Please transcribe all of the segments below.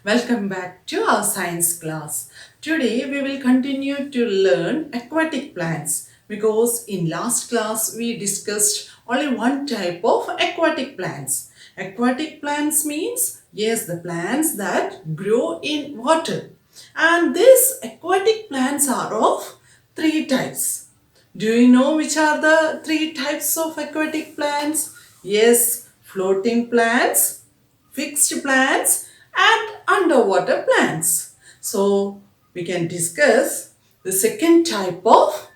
Welcome back to our science class. Today we will continue to learn aquatic plants because in last class we discussed only one type of aquatic plants. Aquatic plants means yes, the plants that grow in water. And these aquatic plants are of three types. Do you know which are the three types of aquatic plants? Yes, floating plants, fixed plants and underwater plants. So we can discuss the second type of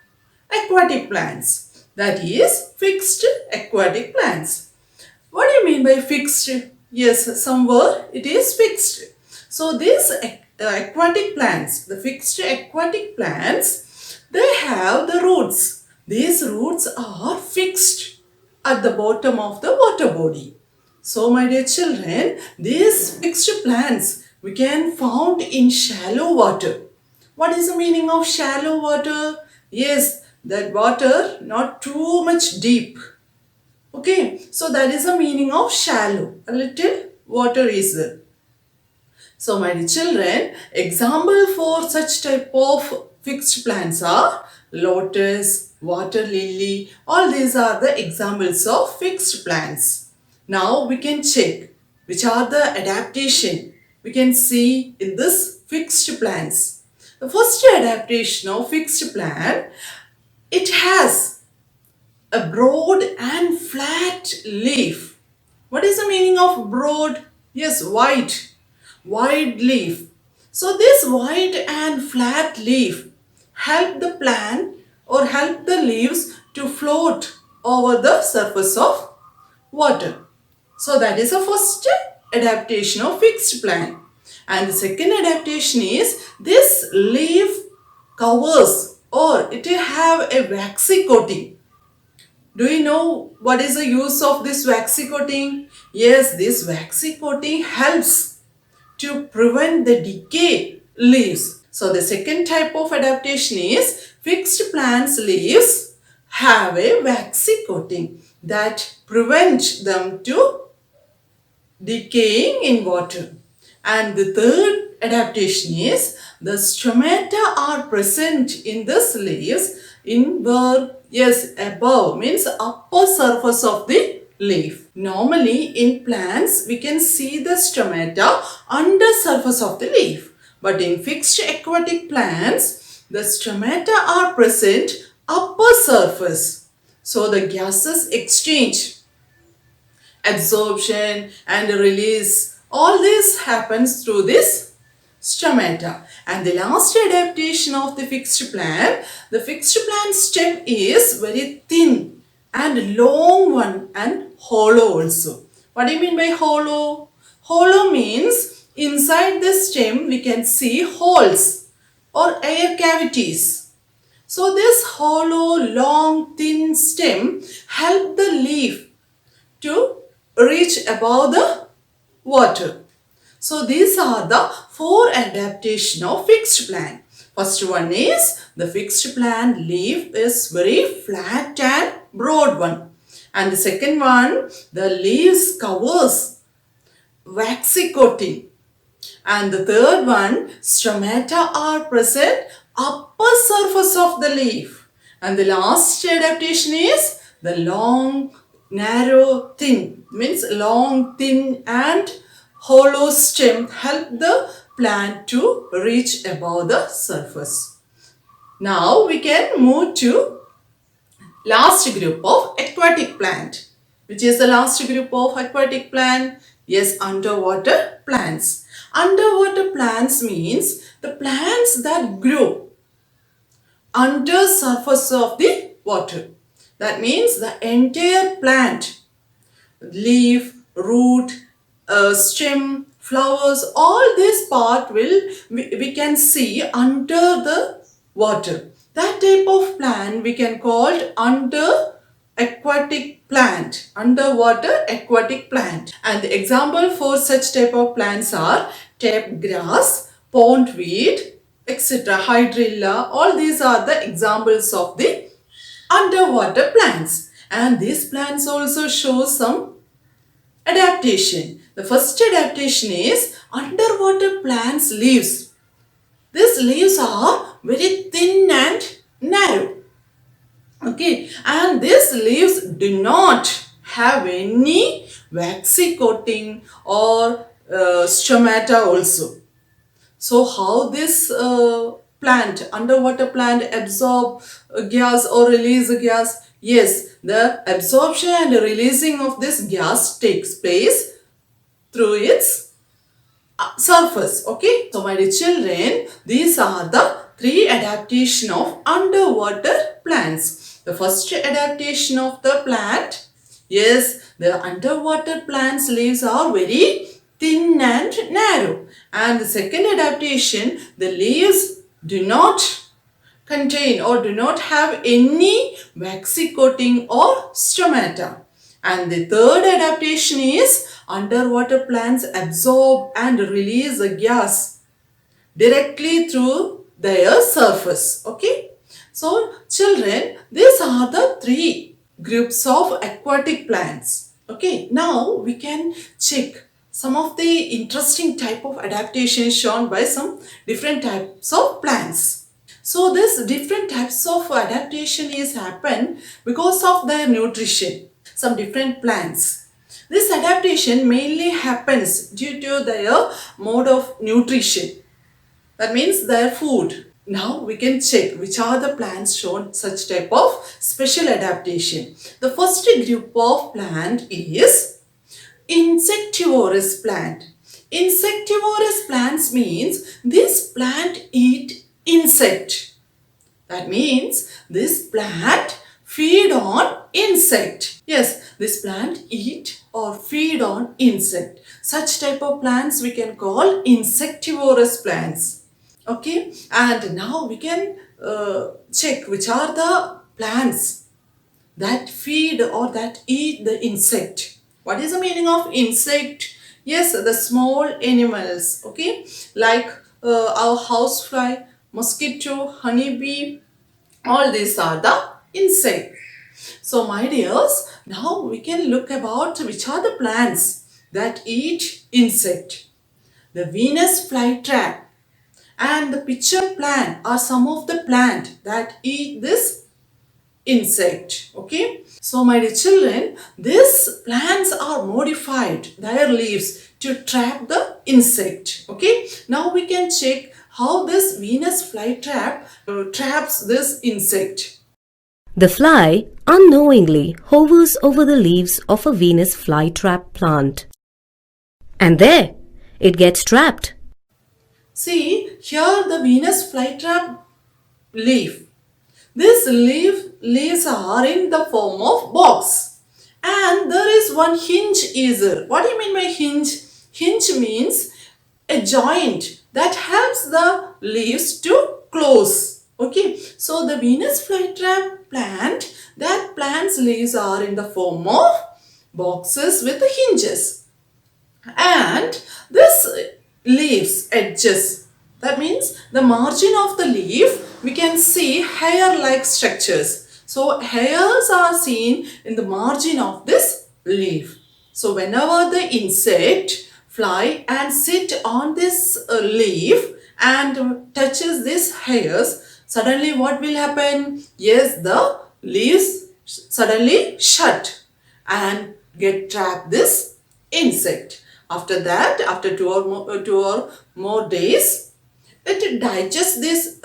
aquatic plants, that is fixed aquatic plants. What do you mean by fixed? Yes, somewhere it is fixed. So these aquatic plants, the fixed aquatic plants, they have the roots. These roots are fixed at the bottom of the water body. So my dear children, these fixed plants we can found in shallow water. What is the meaning of shallow water? Yes, that water not too much deep. Okay, so that is the meaning of shallow. A little water is there. So my dear children, example for such type of fixed plants are lotus, water lily. All these are the examples of fixed plants. Now we can check which are the adaptation we can see in this fixed plants. The first adaptation of fixed plant, it has a broad and flat leaf. What is the meaning of broad? Yes, wide leaf. So this wide and flat leaf help the plant or help the leaves to float over the surface of water. So that is the first adaptation of fixed plant. And the second adaptation is this leaf covers or it have a waxy coating. Do you know what is the use of this waxy coating? Yes, this waxy coating helps to prevent the decay leaves. So the second type of adaptation is fixed plants leaves have a waxy coating that prevents them to decaying in water. And the third adaptation is the stomata are present in the leaves in where, yes, above means upper surface of the leaf. Normally in plants we can see the stomata under surface of the leaf, but in fixed aquatic plants the stomata are present upper surface. So the gases exchange, absorption and release, all this happens through this stomata. And the last adaptation of the fixed plant, the fixed plant stem is very thin and long one and hollow also. What do you mean by hollow? Hollow means inside the stem we can see holes or air cavities. So this hollow, long, thin stem help the leaf to reach above the water. So these are the four adaptation of fixed plant. First one is the fixed plant leaf is very flat and broad one. And the second one, the leaves covers waxy coating. And the third one, stomata are present upper surface of the leaf. And the last adaptation is the long, narrow, thin. Means long, thin and hollow stem help the plant to reach above the surface. Now we can move to last group of aquatic plant. Which is the last group of aquatic plant? Yes, underwater plants. Underwater plants means the plants that grow under surface of the water. That means the entire plant, leaf, root, stem, flowers, all this part we can see under the water. That type of plant we can call under aquatic plant, underwater aquatic plant. And the example for such type of plants are tape grass, pondweed, etc. Hydrilla. All these are the examples of the underwater plants. And these plants also show some adaptation. The first adaptation is underwater plants' leaves. These leaves are very thin and narrow. Okay, and these leaves do not have any waxy coating or stomata also. So how this plant, underwater plant absorb gas or release gas? Yes, the absorption and releasing of this gas takes place through its surface. Okay, so my dear children, these are the three adaptation of underwater plants. The first adaptation of the plant, yes, the underwater plants leaves are very thin and narrow, and the second adaptation, the leaves do not contain or do not have any waxy coating or stomata. And the third adaptation is underwater plants absorb and release a gas directly through their surface. Okay. So children, these are the three groups of aquatic plants. Okay. Now we can check some of the interesting type of adaptations shown by some different types of plants. So this different types of adaptation is happen because of their nutrition. Some different plants. This adaptation mainly happens due to their mode of nutrition. That means their food. Now we can check which are the plants shown such type of special adaptation. The first group of plant is insectivorous plant. Insectivorous plants means this plant eat insect. That means this plant feed on insect. Yes, this plant eat or feed on insect. Such type of plants we can call insectivorous plants. Okay, and now we can check which are the plants that feed or that eat the insect. What is the meaning of insect? Yes, the small animals, okay, like our housefly, mosquito, honeybee, all these are the insect. So my dears, now we can look about which are the plants that eat insect. The Venus flytrap and the pitcher plant are some of the plant that eat this insect. Okay, so my dear children, these plants are modified their leaves to trap the insect. Okay, now we can check how this Venus flytrap traps this insect. The fly unknowingly hovers over the leaves of a Venus flytrap plant. And there, it gets trapped. See, here the Venus flytrap leaf. This leaves are in the form of box. And there is one hinge is there. What do you mean by hinge? Hinge means a joint that helps the leaves to close. Okay, so the Venus flytrap plant, that plant's leaves are in the form of boxes with the hinges. And this leaves edges, that means the margin of the leaf, we can see hair like structures. So hairs are seen in the margin of this leaf. So whenever the insect fly and sit on this leaf and touches these hairs, suddenly what will happen? Yes, the leaves suddenly shut and get trapped this insect. After that, after two or more days, it digests this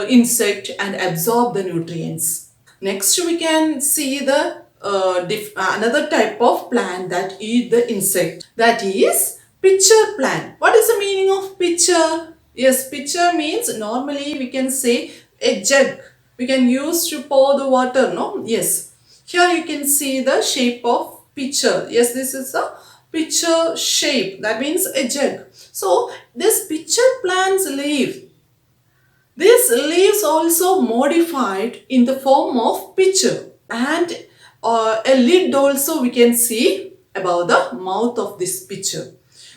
insect and absorb the nutrients. Next, we can see the another type of plant that eat the insect. That is pitcher plant. What is the meaning of pitcher? Yes, pitcher means normally we can say a jug. We can use to pour the water. No, yes. Here you can see the shape of pitcher. Yes, this is a pitcher shape. That means a jug. So this pitcher plant's leaf, these leaves also modified in the form of pitcher, and a lid also we can see above the mouth of this pitcher.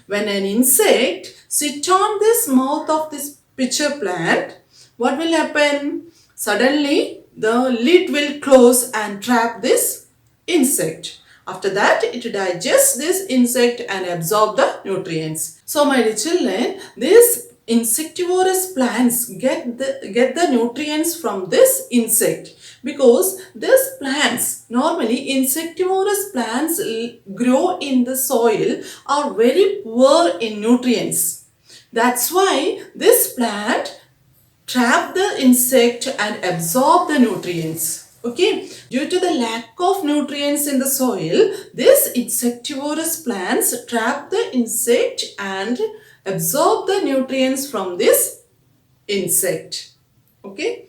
When an insect sit on this mouth of this pitcher plant, what will happen? Suddenly the lid will close and trap this insect. After that, it digests this insect and absorb the nutrients. So my dear children, these insectivorous plants get the nutrients from this insect, because these plants, normally insectivorous plants grow in the soil, are very poor in nutrients. That's why this plant trap the insect and absorb the nutrients. Okay, due to the lack of nutrients in the soil, these insectivorous plants trap the insect and absorb the nutrients from this insect. Okay,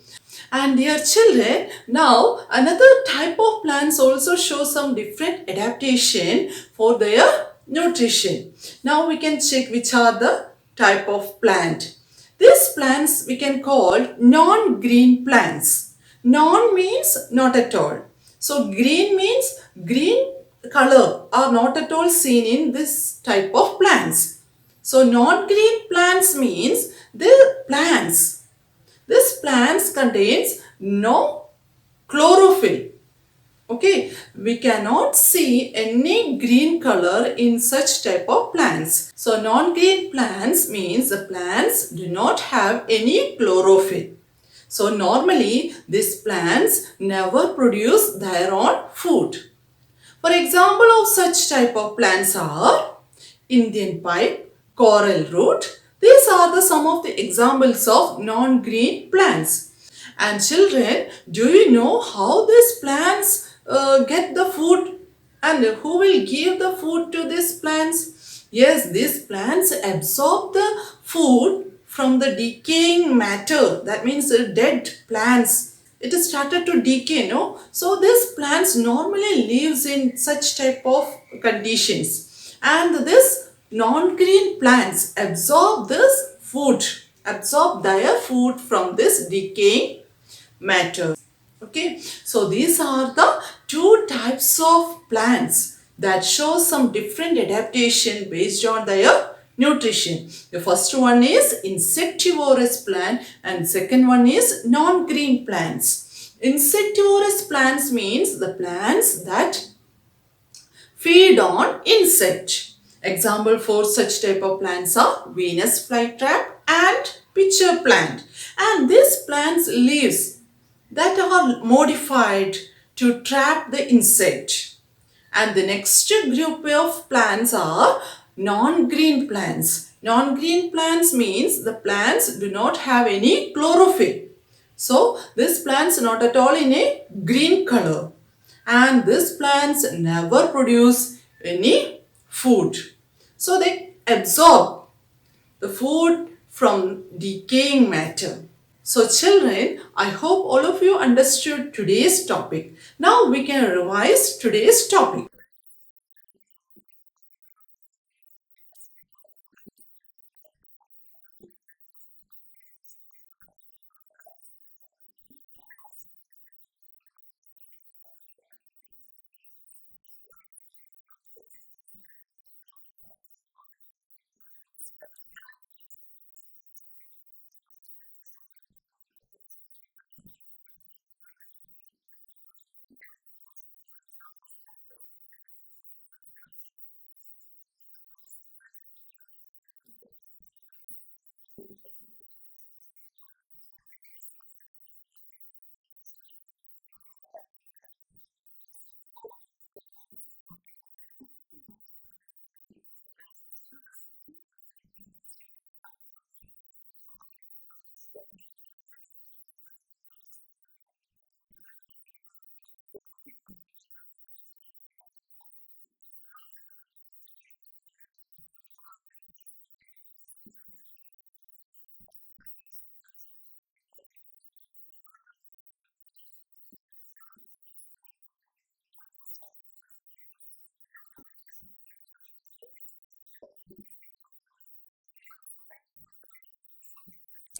and dear children, now another type of plants also show some different adaptation for their nutrition. Now we can check which are the type of plant. These plants we can call non-green plants. Non means not at all. So green means green color are not at all seen in this type of plants. So non-green plants means the plants, this plants contains no chlorophyll. Okay, we cannot see any green color in such type of plants. So non-green plants means the plants do not have any chlorophyll. So normally these plants never produce their own food. For example of such type of plants are Indian pipe, coral root. These are some of the examples of non-green plants. And children, do you know how these plants get the food, and who will give the food to these plants? Yes, these plants absorb the food from the decaying matter. That means the dead plants. It is started to decay, no? So these plants normally lives in such type of conditions. And this non-green plants absorb this food, absorb their food from this decaying matter. Okay, so these are the two types of plants that show some different adaptation based on their nutrition. The first one is insectivorous plant and second one is non-green plants. Insectivorous plants means the plants that feed on insect. Example for such type of plants are Venus flytrap and pitcher plant. And these plants leaves that are modified to trap the insect. And the next group of plants are non-green plants. Non-green plants means the plants do not have any chlorophyll. So these plants not at all in a green color. And these plants never produce any food. So they absorb the food from decaying matter. So children, I hope all of you understood today's topic. Now we can revise today's topic.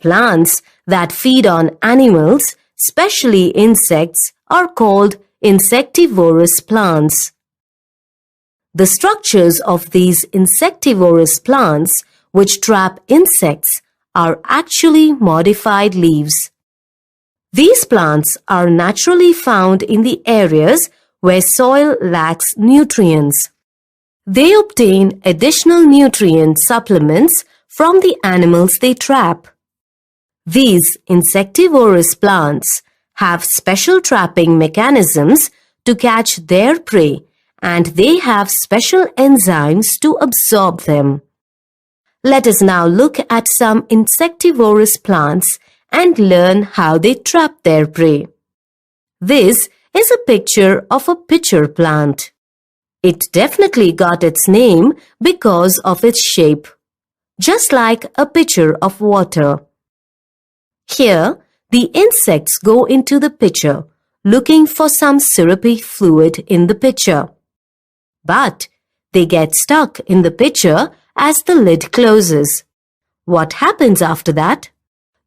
Plants that feed on animals, especially insects, are called insectivorous plants. The structures of these insectivorous plants, which trap insects, are actually modified leaves. These plants are naturally found in the areas where soil lacks nutrients. They obtain additional nutrient supplements from the animals they trap. These insectivorous plants have special trapping mechanisms to catch their prey, and they have special enzymes to absorb them. Let us now look at some insectivorous plants and learn how they trap their prey. This is a picture of a pitcher plant. It definitely got its name because of its shape, just like a pitcher of water. Here, the insects go into the pitcher, looking for some syrupy fluid in the pitcher. But they get stuck in the pitcher as the lid closes. What happens after that?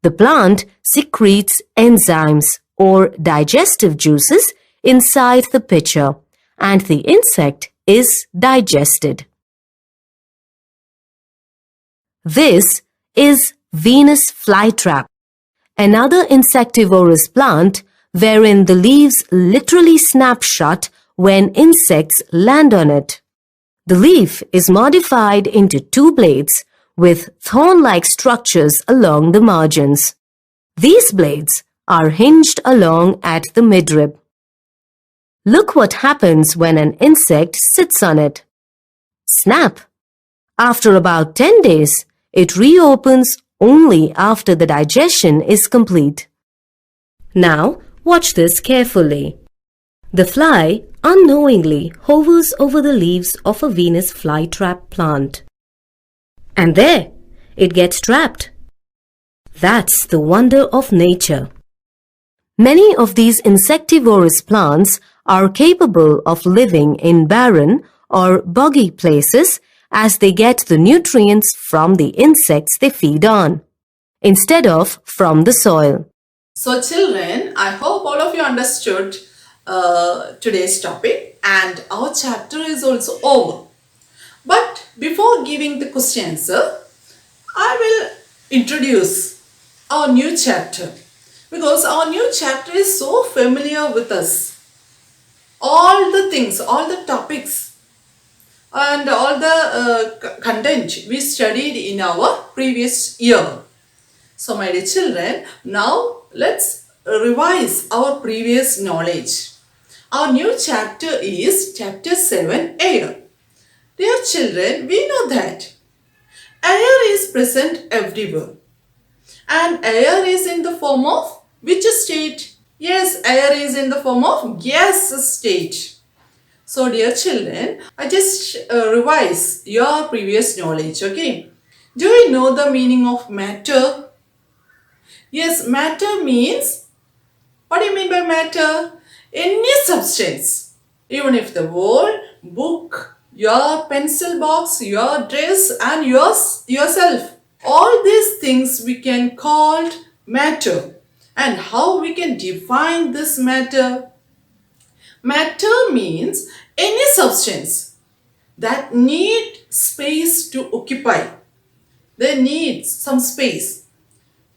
The plant secretes enzymes or digestive juices inside the pitcher, and the insect is digested. This is Venus flytrap, another insectivorous plant wherein the leaves literally snap shut when insects land on it. The leaf is modified into two blades with thorn-like structures along the margins. These blades are hinged along at the midrib. Look what happens when an insect sits on it. Snap! After about 10 days, it reopens only after the digestion is complete. Now, watch this carefully. The fly unknowingly hovers over the leaves of a Venus flytrap plant. And there, it gets trapped. That's the wonder of nature. Many of these insectivorous plants are capable of living in barren or boggy places as they get the nutrients from the insects they feed on, instead of from the soil. So children, I hope all of you understood today's topic, and our chapter is also over. But before giving the question answer, I will introduce our new chapter, because our new chapter is so familiar with us. All the things, all the topics and all the content we studied in our previous year. So my dear children, now let's revise our previous knowledge. Our new chapter is chapter 7, air. Dear children, we know that air is present everywhere. And air is in the form of which state? Yes, air is in the form of gas state. So dear children, I just revise your previous knowledge, okay? Do you know the meaning of matter? Yes, matter means, what do you mean by matter? Any substance. Even if the wall, book, your pencil box, your dress and yourself. All these things we can call matter. And how we can define this matter? Matter means any substance that need space to occupy. They need some space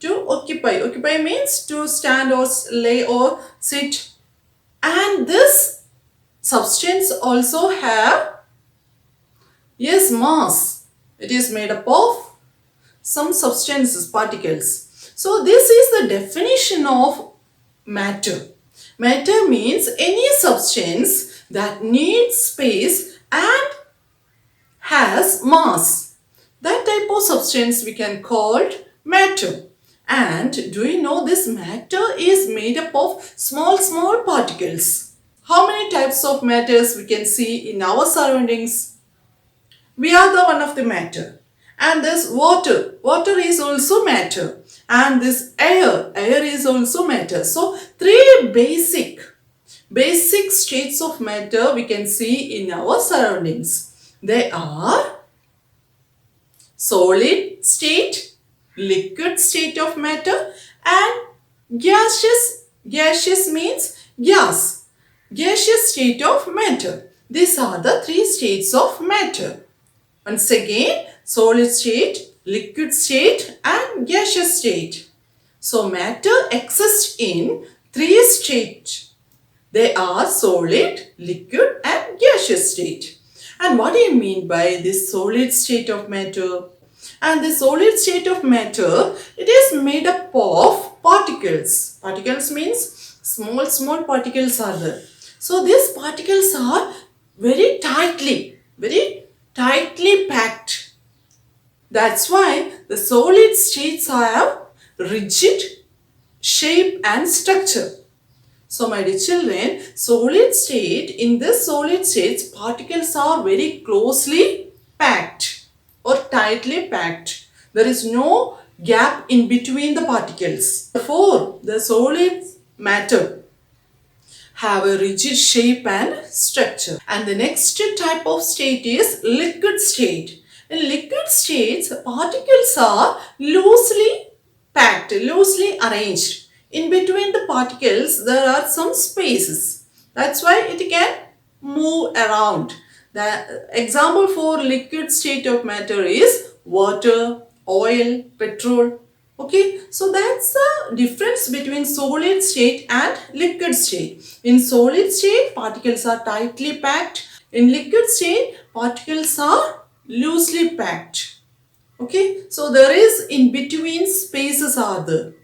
to occupy. Occupy means to stand or lay or sit. And this substance also have, yes, mass. It is made up of some substances, particles. So this is the definition of matter. Matter means any substance that needs space and has mass. That type of substance we can call matter. And do you know this matter is made up of small particles? How many types of matters we can see in our surroundings? We are the one of the matter. And this water is also matter. And this air is also matter. So three basic states of matter we can see in our surroundings. They are solid state, liquid state of matter, and gaseous. Gaseous means gas. Gaseous state of matter. These are the three states of matter. Once again, solid state, liquid state and gaseous state. So matter exists in three states. They are solid, liquid and gaseous state. And what do you mean by this solid state of matter? And the solid state of matter, it is made up of particles. Particles means small particles are there. So these particles are very tightly packed. That's why the solid states have rigid shape and structure. So my dear children, in this solid states, particles are very closely packed or tightly packed. There is no gap in between the particles. Therefore, the solid matter have a rigid shape and structure. And the next type of state is liquid state. In liquid states, particles are loosely packed, loosely arranged. In between the particles, there are some spaces. That's why it can move around. The example for liquid state of matter is water, oil, petrol. Okay, so that's the difference between solid state and liquid state. In solid state, particles are tightly packed. In liquid state, particles are loosely packed. Okay, so there is in between spaces are there.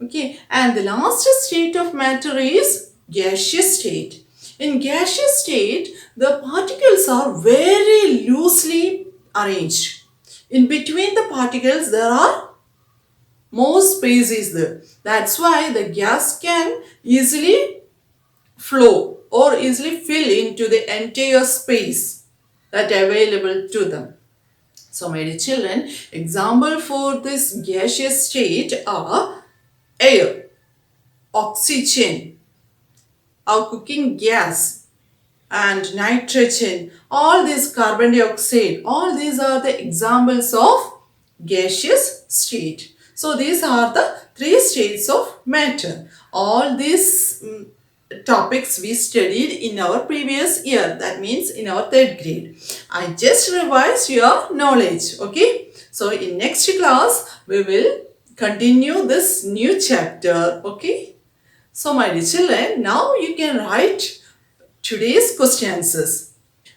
Okay, and the last state of matter is gaseous state. In gaseous state, the particles are very loosely arranged. In between the particles, there are more space is there. That's why the gas can easily flow or easily fill into the entire space that available to them. So my dear children, example for this gaseous state are air, oxygen, our cooking gas, and nitrogen. All these carbon dioxide, all these are the examples of gaseous state. So these are the three states of matter. All these topics we studied in our previous year, that means in our third grade. I just revised your knowledge. Okay, so in next class we will continue this new chapter. Okay, so my dear children, now you can write today's question answers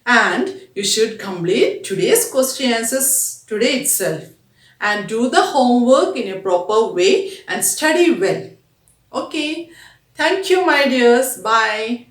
and you should complete today's question answers today itself and do the homework in a proper way and study well. Okay, thank you my dears. Bye.